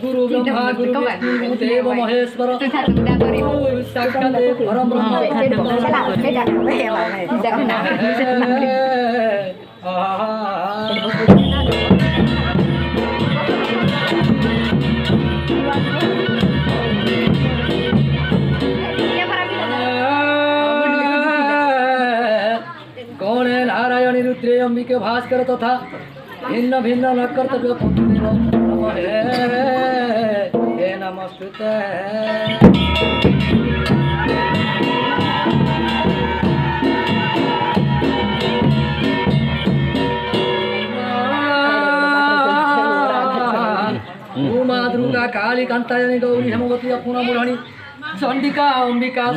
गुरु ब्रह्मा गुरु विष्णु देव महेश्वर साक्षात् परम ब्रह्म कौन है नारायणी रुद्रे अंबिके भास्कर तथा भिन्न भिन्न न कर्तव्य हे नमस्ते। उमा दुर्गा काली कांतायनी गौरी हेमवती अपूर्णा मुरारी चंडिका अंबिका